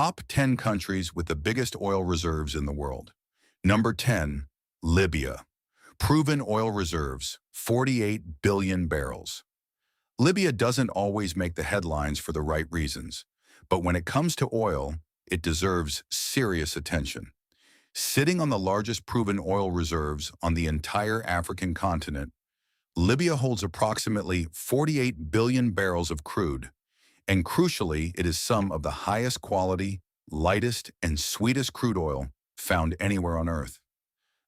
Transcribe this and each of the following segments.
Top 10 countries with the biggest oil reserves in the world. Number 10, Libya. Proven oil reserves, 48 billion barrels. Libya doesn't always make the headlines for the right reasons, but when it comes to oil, it deserves serious attention. Sitting on the largest proven oil reserves on the entire African continent, Libya holds approximately 48 billion barrels of crude, and crucially, it is some of the highest quality, lightest, and sweetest crude oil found anywhere on Earth.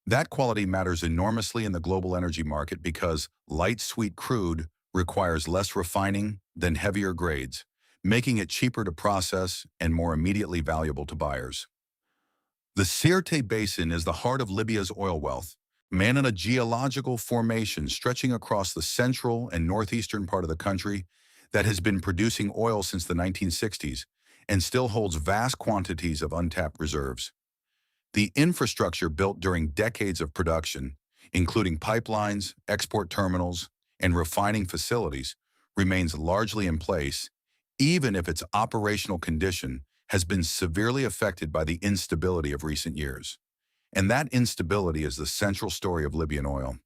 That quality matters enormously in the global energy market because light, sweet crude requires less refining than heavier grades, making it cheaper to process and more immediately valuable to buyers. The Sirte Basin is the heart of Libya's oil wealth, man in a geological formation stretching across the central and northeastern part of the country that has been producing oil since the 1960s and still holds vast quantities of untapped reserves. The infrastructure built during decades of production, including pipelines, export terminals, and refining facilities, remains largely in place, even if its operational condition has been severely affected by the instability of recent years. And that instability is the central story of Libyan oil.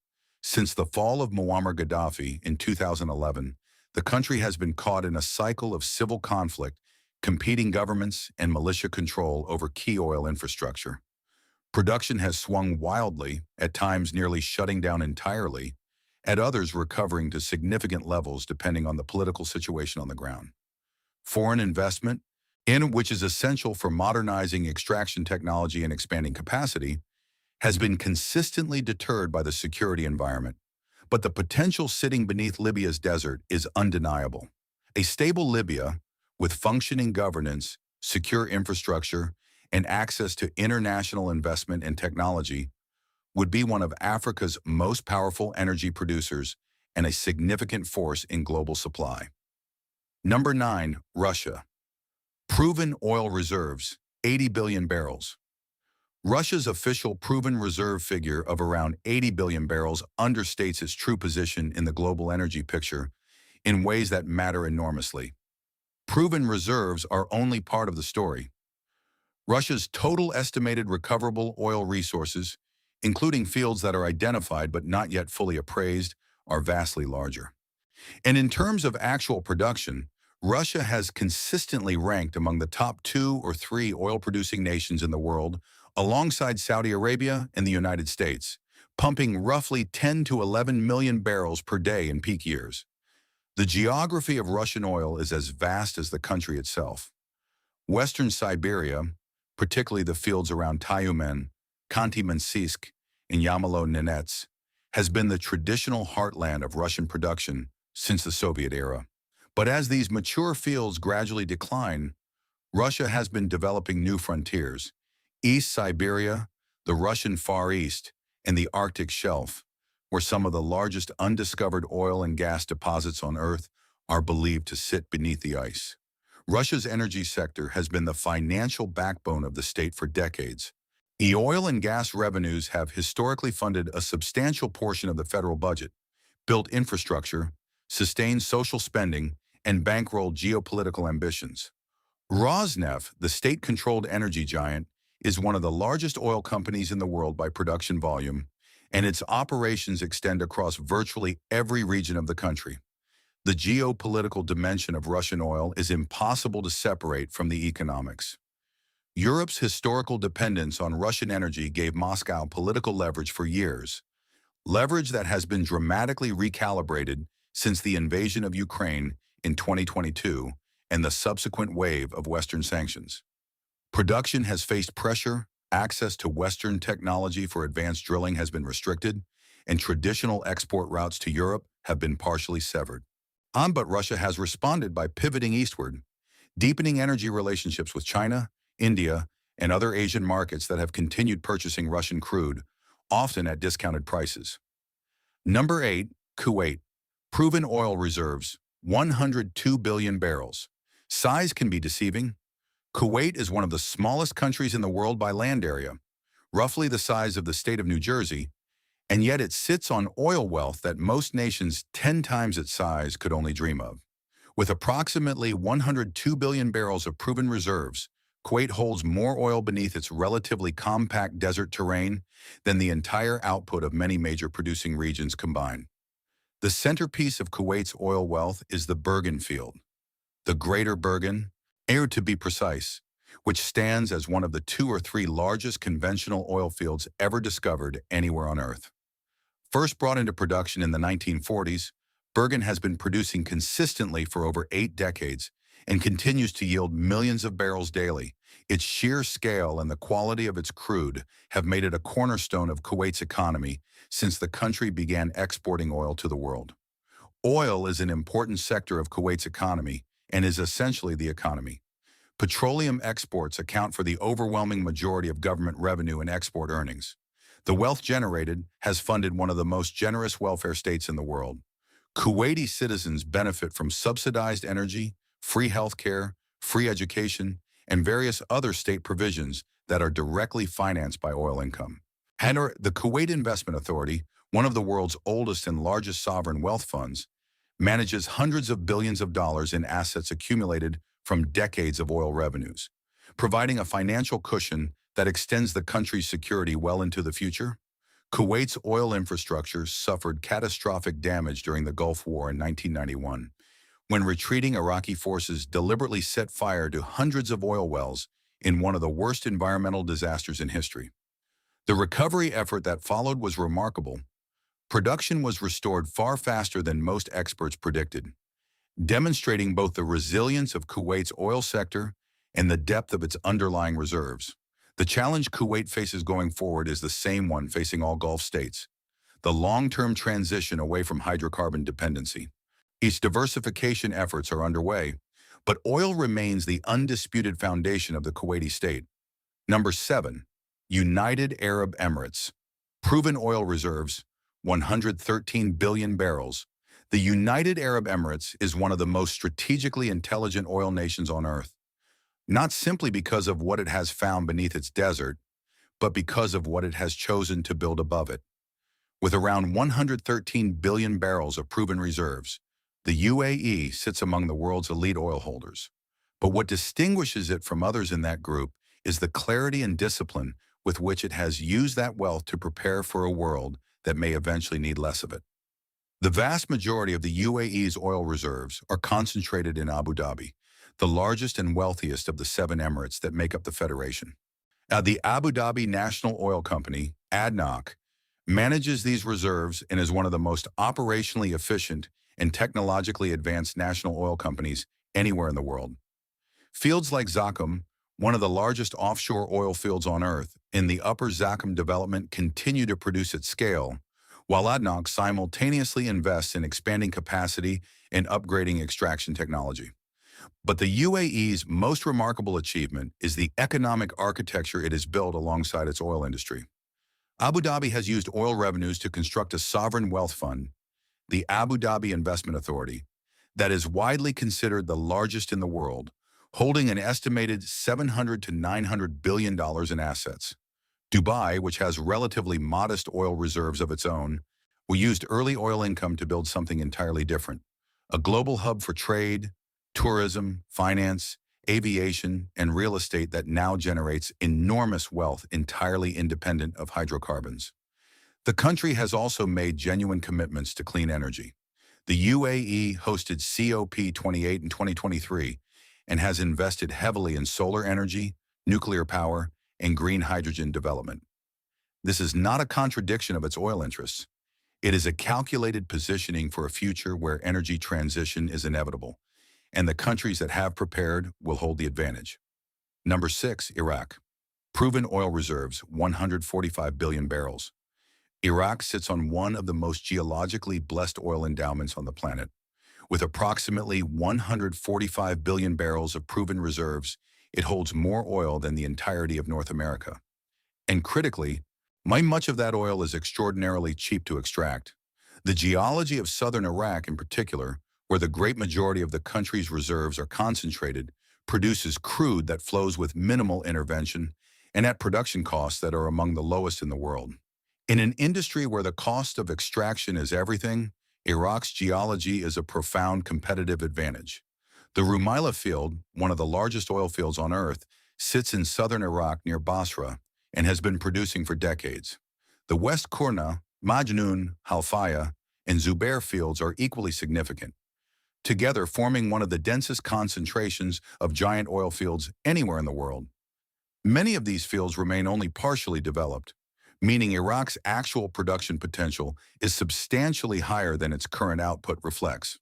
Since the fall of Muammar Gaddafi in 2011, the country has been caught in a cycle of civil conflict, competing governments, and militia control over key oil infrastructure. Production has swung wildly, at times nearly shutting down entirely, at others recovering to significant levels depending on the political situation on the ground. Foreign investment, which is essential for modernizing extraction technology and expanding capacity, has been consistently deterred by the security environment. But the potential sitting beneath Libya's desert is undeniable. A stable Libya, with functioning governance, secure infrastructure, and access to international investment and technology, would be one of Africa's most powerful energy producers and a significant force in global supply. Number 9, Russia. Proven oil reserves, 80 billion barrels. Russia's official proven reserve figure of around 80 billion barrels understates its true position in the global energy picture in ways that matter enormously. Proven reserves are only part of the story. Russia's total estimated recoverable oil resources, including fields that are identified but not yet fully appraised, are vastly larger. And in terms of actual production, Russia has consistently ranked among the top 2 or 3 oil-producing nations in the world, alongside Saudi Arabia and the United States, pumping roughly 10 to 11 million barrels per day in peak years. The geography of Russian oil is as vast as the country itself. Western Siberia, particularly the fields around Tyumen, Khanty-Mansisk, and Yamalo-Nenets, has been the traditional heartland of Russian production since the Soviet era. But as these mature fields gradually decline, Russia has been developing new frontiers. East Siberia, the Russian Far East, and the Arctic Shelf, where some of the largest undiscovered oil and gas deposits on Earth are believed to sit beneath the ice. Russia's energy sector has been the financial backbone of the state for decades. The oil and gas revenues have historically funded a substantial portion of the federal budget, built infrastructure, sustained social spending, and bankrolled geopolitical ambitions. Rosneft, the state-controlled energy giant, is one of the largest oil companies in the world by production volume, and its operations extend across virtually every region of the country. The geopolitical dimension of Russian oil is impossible to separate from the economics. Europe's historical dependence on Russian energy gave Moscow political leverage for years, leverage that has been dramatically recalibrated since the invasion of Ukraine in 2022 and the subsequent wave of Western sanctions. Production has faced pressure, access to Western technology for advanced drilling has been restricted, and traditional export routes to Europe have been partially severed. But Russia has responded by pivoting eastward, deepening energy relationships with China, India, and other Asian markets that have continued purchasing Russian crude, often at discounted prices. Number 8, Kuwait. Proven oil reserves, 102 billion barrels. Size can be deceiving. Kuwait is one of the smallest countries in the world by land area, roughly the size of the state of New Jersey, and yet it sits on oil wealth that most nations 10 times its size could only dream of. With approximately 102 billion barrels of proven reserves, Kuwait holds more oil beneath its relatively compact desert terrain than the entire output of many major producing regions combined. The centerpiece of Kuwait's oil wealth is the Bergen Field, the Greater Bergen, Air to be precise, which stands as one of the 2 or 3 largest conventional oil fields ever discovered anywhere on Earth. First brought into production in the 1940s, Bergen has been producing consistently for over 8 decades and continues to yield millions of barrels daily. Its sheer scale and the quality of its crude have made it a cornerstone of Kuwait's economy since the country began exporting oil to the world. Oil is an important sector of Kuwait's economy and is essentially the economy. Petroleum exports account for the overwhelming majority of government revenue and export earnings. The wealth generated has funded one of the most generous welfare states in the world. Kuwaiti citizens benefit from subsidized energy, free healthcare, free education, and various other state provisions that are directly financed by oil income. And the Kuwait Investment Authority, one of the world's oldest and largest sovereign wealth funds, manages hundreds of billions of dollars in assets accumulated from decades of oil revenues, providing a financial cushion that extends the country's security well into the future. Kuwait's oil infrastructure suffered catastrophic damage during the Gulf War in 1991, when retreating Iraqi forces deliberately set fire to hundreds of oil wells in one of the worst environmental disasters in history. The recovery effort that followed was remarkable. Production was restored far faster than most experts predicted, demonstrating both the resilience of Kuwait's oil sector and the depth of its underlying reserves. The challenge Kuwait faces going forward is the same one facing all Gulf states: the long-term transition away from hydrocarbon dependency. Its diversification efforts are underway, but oil remains the undisputed foundation of the Kuwaiti state. Number 7. United Arab Emirates. Proven oil reserves, 113 billion barrels. The United Arab Emirates is one of the most strategically intelligent oil nations on Earth, not simply because of what it has found beneath its desert, but because of what it has chosen to build above it. With around 113 billion barrels of proven reserves, the UAE sits among the world's elite oil holders. But what distinguishes it from others in that group is the clarity and discipline with which it has used that wealth to prepare for a world that may eventually need less of it. The vast majority of the UAE's oil reserves are concentrated in Abu Dhabi, the largest and wealthiest of the 7 emirates that make up the federation. The Abu Dhabi National Oil Company, ADNOC, manages these reserves and is one of the most operationally efficient and technologically advanced national oil companies anywhere in the world. Fields like Zakum, one of the largest offshore oil fields on Earth, in the Upper Zakum development continue to produce at scale, while ADNOC simultaneously invests in expanding capacity and upgrading extraction technology. But the UAE's most remarkable achievement is the economic architecture it has built alongside its oil industry. Abu Dhabi has used oil revenues to construct a sovereign wealth fund, the Abu Dhabi Investment Authority, that is widely considered the largest in the world, holding an estimated $700 to $900 billion in assets. Dubai, which has relatively modest oil reserves of its own, used early oil income to build something entirely different: a global hub for trade, tourism, finance, aviation, and real estate that now generates enormous wealth entirely independent of hydrocarbons. The country has also made genuine commitments to clean energy. The UAE hosted COP28 in 2023 and has invested heavily in solar energy, nuclear power, and green hydrogen development. This is not a contradiction of its oil interests. It is a calculated positioning for a future where energy transition is inevitable, and the countries that have prepared will hold the advantage. Number 6, Iraq. Proven oil reserves, 145 billion barrels. Iraq sits on one of the most geologically blessed oil endowments on the planet. With approximately 145 billion barrels of proven reserves, it holds more oil than the entirety of North America. And critically, much of that oil is extraordinarily cheap to extract. The geology of southern Iraq in particular, where the great majority of the country's reserves are concentrated, produces crude that flows with minimal intervention and at production costs that are among the lowest in the world. In an industry where the cost of extraction is everything, Iraq's geology is a profound competitive advantage. The Rumaila field, one of the largest oil fields on Earth, sits in southern Iraq near Basra and has been producing for decades. The West Qurna, Majnoon, Halfaya, and Zubair fields are equally significant, together forming one of the densest concentrations of giant oil fields anywhere in the world. Many of these fields remain only partially developed, meaning Iraq's actual production potential is substantially higher than its current output reflects.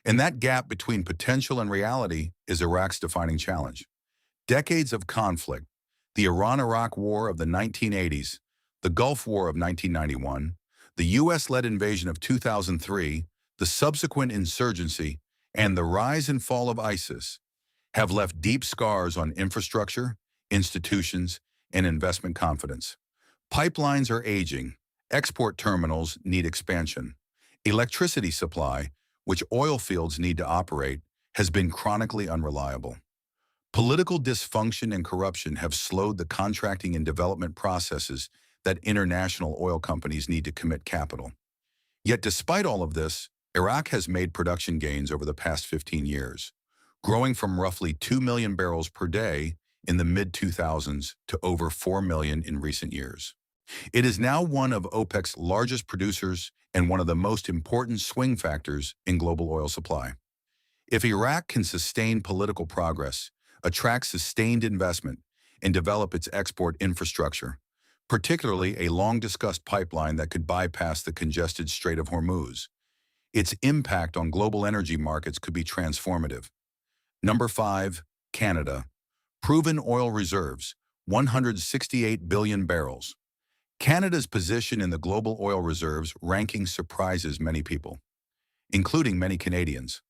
And that gap between potential and reality is Iraq's defining challenge. Decades of conflict, the Iran-Iraq War of the 1980s, the Gulf War of 1991, the U.S.-led invasion of 2003, the subsequent insurgency, and the rise and fall of ISIS have left deep scars on infrastructure, institutions, and investment confidence. Pipelines are aging, export terminals need expansion. Electricity supply, which oil fields need to operate, has been chronically unreliable. Political dysfunction and corruption have slowed the contracting and development processes that international oil companies need to commit capital. Yet despite all of this, Iraq has made production gains over the past 15 years, growing from roughly 2 million barrels per day in the mid-2000s to over 4 million in recent years. It is now one of OPEC's largest producers and one of the most important swing factors in global oil supply. If Iraq can sustain political progress, attract sustained investment, and develop its export infrastructure, particularly a long-discussed pipeline that could bypass the congested Strait of Hormuz, its impact on global energy markets could be transformative. Number 5, Canada. Proven oil reserves, 168 billion barrels. Canada's position in the global oil reserves ranking surprises many people, including many Canadians.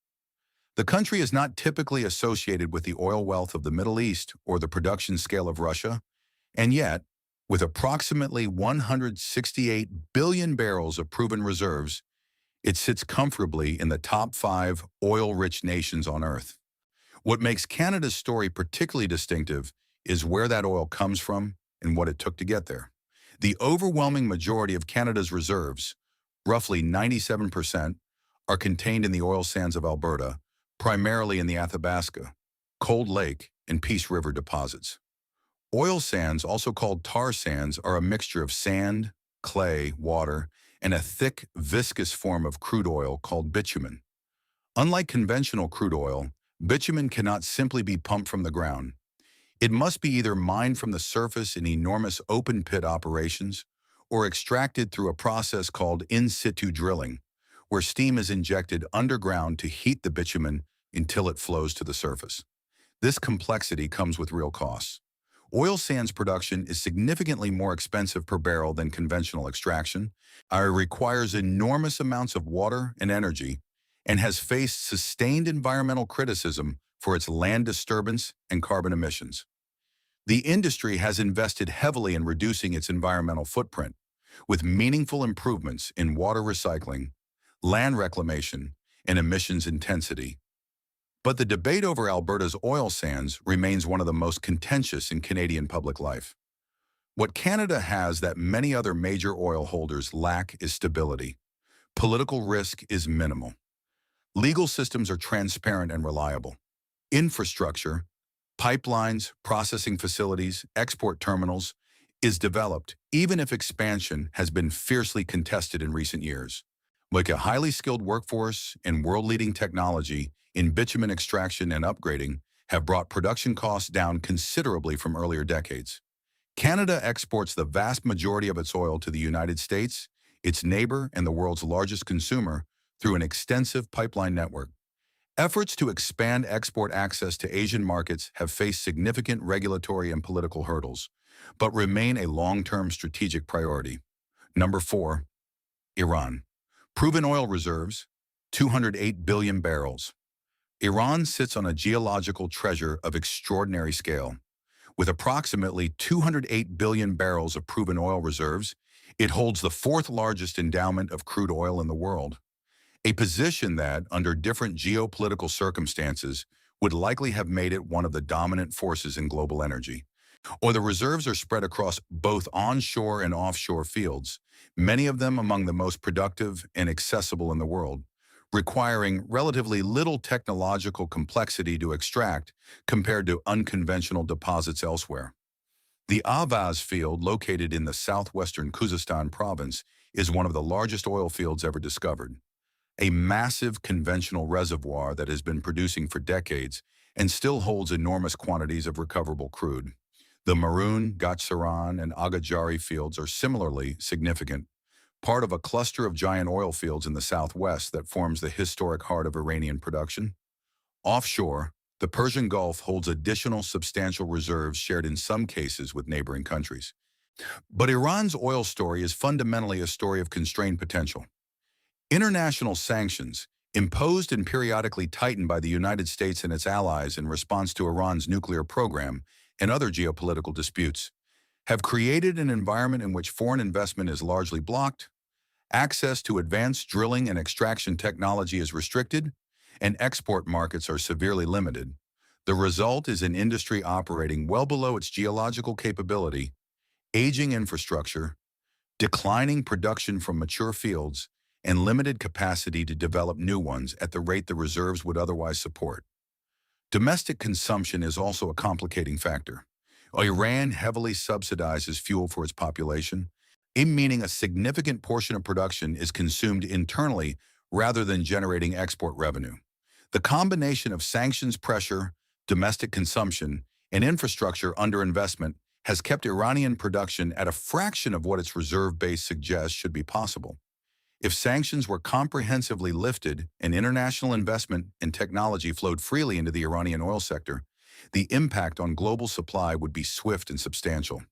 The country is not typically associated with the oil wealth of the Middle East or the production scale of Russia, and yet, with approximately 168 billion barrels of proven reserves, it sits comfortably in the top 5 oil-rich nations on Earth. What makes Canada's story particularly distinctive is where that oil comes from and what it took to get there. The overwhelming majority of Canada's reserves, roughly 97%, are contained in the oil sands of Alberta, primarily in the Athabasca, Cold Lake, and Peace River deposits. Oil sands, also called tar sands, are a mixture of sand, clay, water, and a thick, viscous form of crude oil called bitumen. Unlike conventional crude oil, bitumen cannot simply be pumped from the ground. It must be either mined from the surface in enormous open-pit operations or extracted through a process called in-situ drilling, where steam is injected underground to heat the bitumen until it flows to the surface. This complexity comes with real costs. Oil sands production is significantly more expensive per barrel than conventional extraction. It requires enormous amounts of water and energy and has faced sustained environmental criticism for its land disturbance and carbon emissions. The industry has invested heavily in reducing its environmental footprint, with meaningful improvements in water recycling, land reclamation, and emissions intensity. But the debate over Alberta's oil sands remains one of the most contentious in Canadian public life. What Canada has that many other major oil holders lack is stability. Political risk is minimal. Legal systems are transparent and reliable. Infrastructure, pipelines, processing facilities, export terminals, is developed, even if expansion has been fiercely contested in recent years. Like a highly skilled workforce and world-leading technology in bitumen extraction and upgrading have brought production costs down considerably from earlier decades. Canada exports the vast majority of its oil to the United States, its neighbor and the world's largest consumer, through an extensive pipeline network. Efforts to expand export access to Asian markets have faced significant regulatory and political hurdles, but remain a long-term strategic priority. Number 4, Iran. Proven oil reserves, 208 billion barrels. Iran sits on a geological treasure of extraordinary scale. With approximately 208 billion barrels of proven oil reserves, it holds the 4th largest endowment of crude oil in the world, a position that, under different geopolitical circumstances, would likely have made it one of the dominant forces in global energy. Or the reserves are spread across both onshore and offshore fields, many of them among the most productive and accessible in the world, requiring relatively little technological complexity to extract compared to unconventional deposits elsewhere. The Avaz field, located in the southwestern Khuzestan province, is one of the largest oil fields ever discovered. A massive conventional reservoir that has been producing for decades and still holds enormous quantities of recoverable crude. The Maroon, Gachsaran, and Agajari fields are similarly significant, part of a cluster of giant oil fields in the southwest that forms the historic heart of Iranian production. Offshore, the Persian Gulf holds additional substantial reserves shared in some cases with neighboring countries. But Iran's oil story is fundamentally a story of constrained potential. International sanctions, imposed and periodically tightened by the United States and its allies in response to Iran's nuclear program and other geopolitical disputes, have created an environment in which foreign investment is largely blocked, access to advanced drilling and extraction technology is restricted, and export markets are severely limited. The result is an industry operating well below its geological capability, aging infrastructure, declining production from mature fields, and limited capacity to develop new ones at the rate the reserves would otherwise support. Domestic consumption is also a complicating factor. Iran heavily subsidizes fuel for its population, meaning a significant portion of production is consumed internally rather than generating export revenue. The combination of sanctions pressure, domestic consumption, and infrastructure underinvestment has kept Iranian production at a fraction of what its reserve base suggests should be possible. If sanctions were comprehensively lifted and international investment and technology flowed freely into the Iranian oil sector, the impact on global supply would be swift and substantial.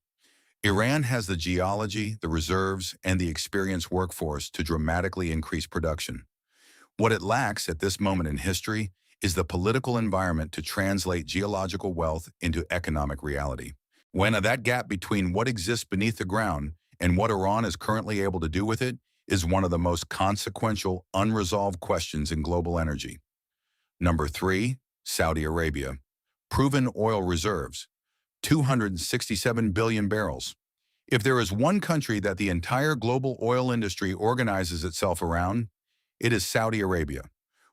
Iran has the geology, the reserves, and the experienced workforce to dramatically increase production. What it lacks at this moment in history is the political environment to translate geological wealth into economic reality. When that gap between what exists beneath the ground and what Iran is currently able to do with it is one of the most consequential, unresolved questions in global energy. Number 3, Saudi Arabia. Proven oil reserves, 267 billion barrels. If there is one country that the entire global oil industry organizes itself around, it is Saudi Arabia.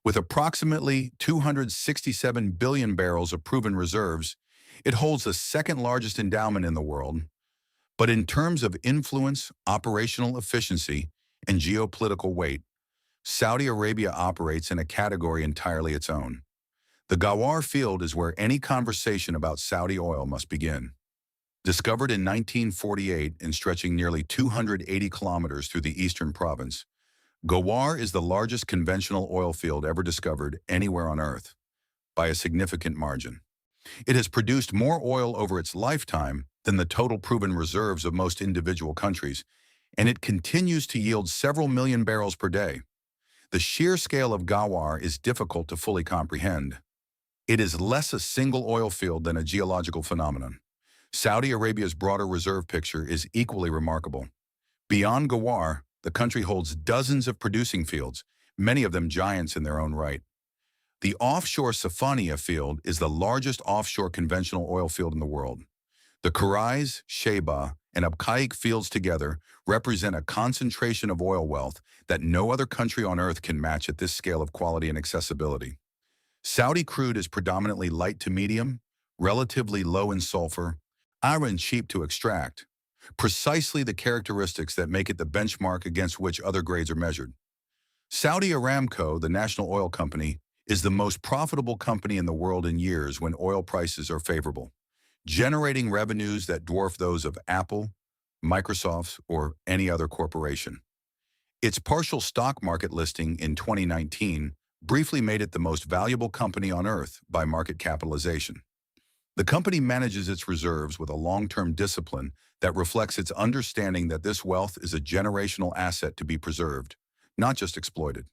With approximately 267 billion barrels of proven reserves, it holds the second largest endowment in the world. But in terms of influence, operational efficiency, and geopolitical weight, Saudi Arabia operates in a category entirely its own. The Ghawar field is where any conversation about Saudi oil must begin. Discovered in 1948 and stretching nearly 280 kilometers through the eastern province, Ghawar is the largest conventional oil field ever discovered anywhere on Earth, by a significant margin. It has produced more oil over its lifetime than the total proven reserves of most individual countries, and it continues to yield several million barrels per day. The sheer scale of Ghawar is difficult to fully comprehend. It is less a single oil field than a geological phenomenon. Saudi Arabia's broader reserve picture is equally remarkable. Beyond Ghawar, the country holds dozens of producing fields, many of them giants in their own right. The offshore Safaniya field is the largest offshore conventional oil field in the world. The Kurais, Sheba, and Abqaiq fields together represent a concentration of oil wealth that no other country on Earth can match at this scale of quality and accessibility. Saudi crude is predominantly light to medium, relatively low in sulfur, and cheap to extract, precisely the characteristics that make it the benchmark against which other grades are measured. Saudi Aramco, the national oil company, is the most profitable company in the world in years when oil prices are favorable, generating revenues that dwarf those of Apple, Microsoft, or any other corporation. Its partial stock market listing in 2019 briefly made it the most valuable company on Earth by market capitalization. The company manages its reserves with a long-term discipline that reflects its understanding that this wealth is a generational asset to be preserved, not just exploited.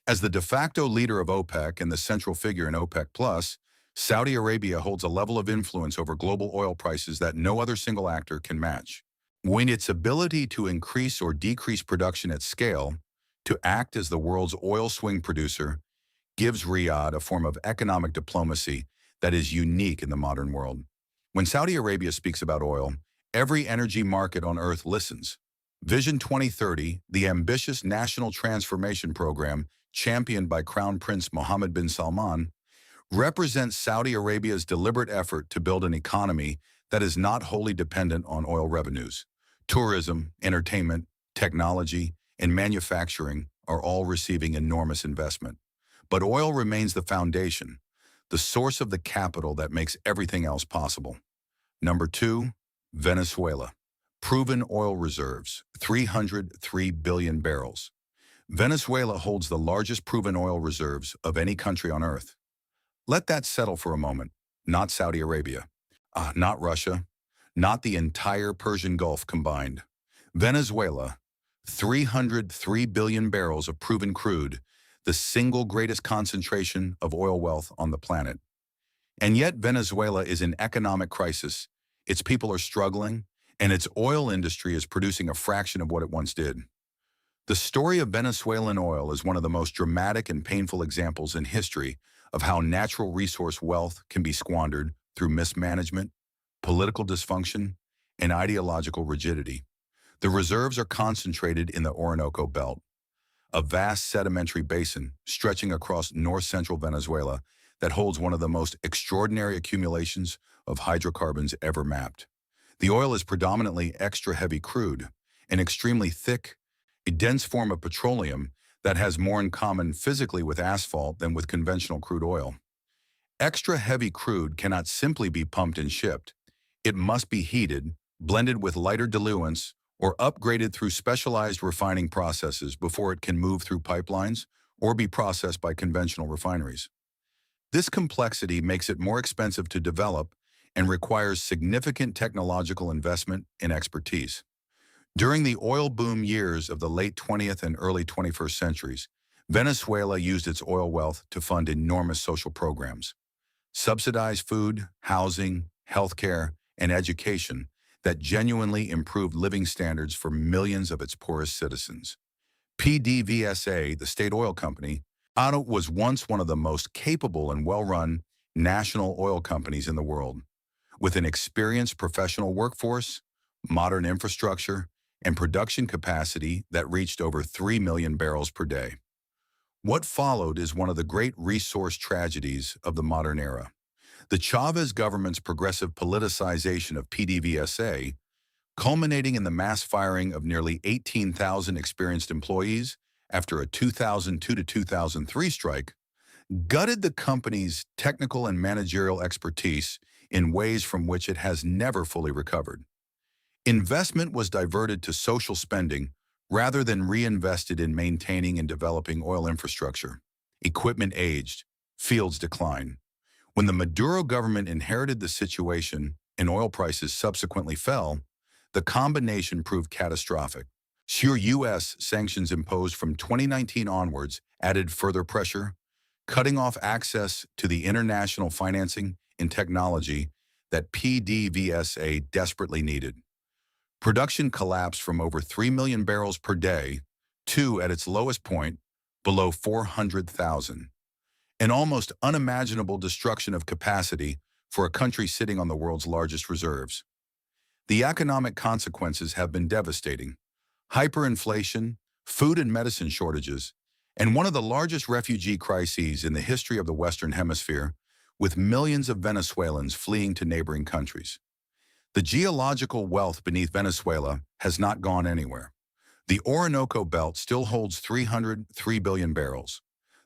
As the de facto leader of OPEC and the central figure in OPEC+, Saudi Arabia holds a level of influence over global oil prices that no other single actor can match. When its ability to increase or decrease production at scale, to act as the world's oil swing producer, gives Riyadh a form of economic diplomacy that is unique in the modern world. When Saudi Arabia speaks about oil, every energy market on Earth listens. Vision 2030, the ambitious national transformation program, championed by Crown Prince Mohammed bin Salman, represents Saudi Arabia's deliberate effort to build an economy that is not wholly dependent on oil revenues. Tourism, entertainment, technology, and manufacturing are all receiving enormous investment. But oil remains the foundation, the source of the capital that makes everything else possible. Number 2, Venezuela. Proven oil reserves, 303 billion barrels. Venezuela holds the largest proven oil reserves of any country on Earth. Let that settle for a moment. Not Saudi Arabia, not Russia, not the entire Persian Gulf combined. Venezuela, 303 billion barrels of proven crude, the single greatest concentration of oil wealth on the planet. And yet Venezuela is in economic crisis, its people are struggling, and its oil industry is producing a fraction of what it once did. The story of Venezuelan oil is one of the most dramatic and painful examples in history of how natural resource wealth can be squandered through mismanagement, political dysfunction, and ideological rigidity. The reserves are concentrated in the Orinoco Belt, a vast sedimentary basin stretching across north-central Venezuela that holds one of the most extraordinary accumulations of hydrocarbons ever mapped. The oil is predominantly extra-heavy crude, an extremely thick, a dense form of petroleum that has more in common physically with asphalt than with conventional crude oil. Extra-heavy crude cannot simply be pumped and shipped. It must be heated, blended with lighter diluents, or upgraded through specialized refining processes before it can move through pipelines or be processed by conventional refineries. This complexity makes it more expensive to develop and requires significant technological investment and expertise. During the oil boom years of the late 20th and early 21st centuries, Venezuela used its oil wealth to fund enormous social programs, subsidize food, housing, healthcare, and education that genuinely improved living standards for millions of its poorest citizens. PDVSA, the state oil company, was once one of the most capable and well-run national oil companies in the world, with an experienced professional workforce, modern infrastructure, and production capacity that reached over 3 million barrels per day. What followed is one of the great resource tragedies of the modern era. The Chavez government's progressive politicization of PDVSA, culminating in the mass firing of nearly 18,000 experienced employees after a 2002 to 2003 strike, gutted the company's technical and managerial expertise in ways from which it has never fully recovered. Investment was diverted to social spending rather than reinvested in maintaining and developing oil infrastructure. Equipment aged, fields declined. When the Maduro government inherited the situation and oil prices subsequently fell, the combination proved catastrophic. Sheer U.S. sanctions imposed from 2019 onwards added further pressure, cutting off access to the international financing and technology that PDVSA desperately needed. Production collapsed from over 3 million barrels per day to, at its lowest point, below 400,000. An almost unimaginable destruction of capacity for a country sitting on the world's largest reserves. The economic consequences have been devastating. Hyperinflation, food and medicine shortages, and one of the largest refugee crises in the history of the Western Hemisphere, with millions of Venezuelans fleeing to neighboring countries. The geological wealth beneath Venezuela has not gone anywhere. The Orinoco Belt still holds 303 billion barrels.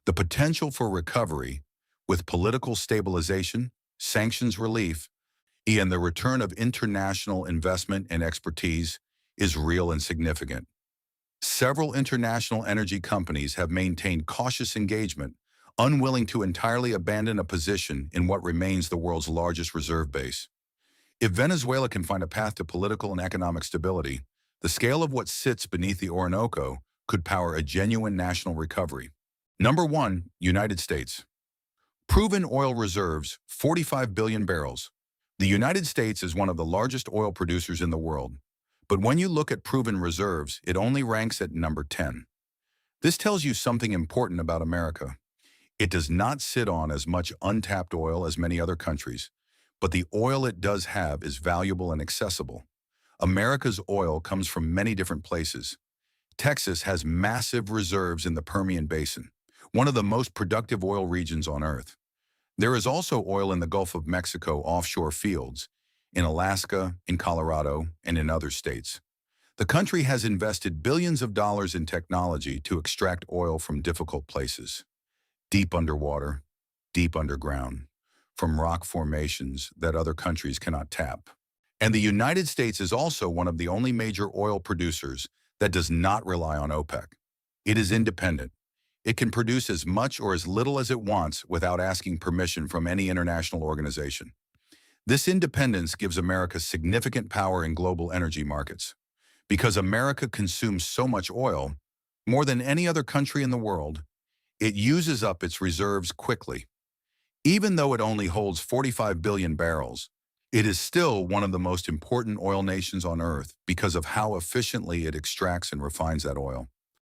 The potential for recovery, with political stabilization, sanctions relief, and the return of international investment and expertise, is real and significant. Several international energy companies have maintained cautious engagement, unwilling to entirely abandon a position in what remains the world's largest reserve base. If Venezuela can find a path to political and economic stability, the scale of what sits beneath the Orinoco could power a genuine national recovery. Number 1, United States. Proven oil reserves, 45 billion barrels. The United States is one of the largest oil producers in the world, but when you look at proven reserves, it only ranks at number 10. This tells you something important about America. It does not sit on as much untapped oil as many other countries, but the oil it does have is valuable and accessible. America's oil comes from many different places. Texas has massive reserves in the Permian Basin, one of the most productive oil regions on Earth. There is also oil in the Gulf of Mexico offshore fields, in Alaska, in Colorado, and in other states. The country has invested billions of dollars in technology to extract oil from difficult places, deep underwater, deep underground, from rock formations that other countries cannot tap. And the United States is also one of the only major oil producers that does not rely on OPEC. It is independent. It can produce as much or as little as it wants without asking permission from any international organization. This independence gives America significant power in global energy markets. Because America consumes so much oil, more than any other country in the world, it uses up its reserves quickly. Even though it only holds 45 billion barrels, it is still one of the most important oil nations on Earth because of how efficiently it extracts and refines that oil.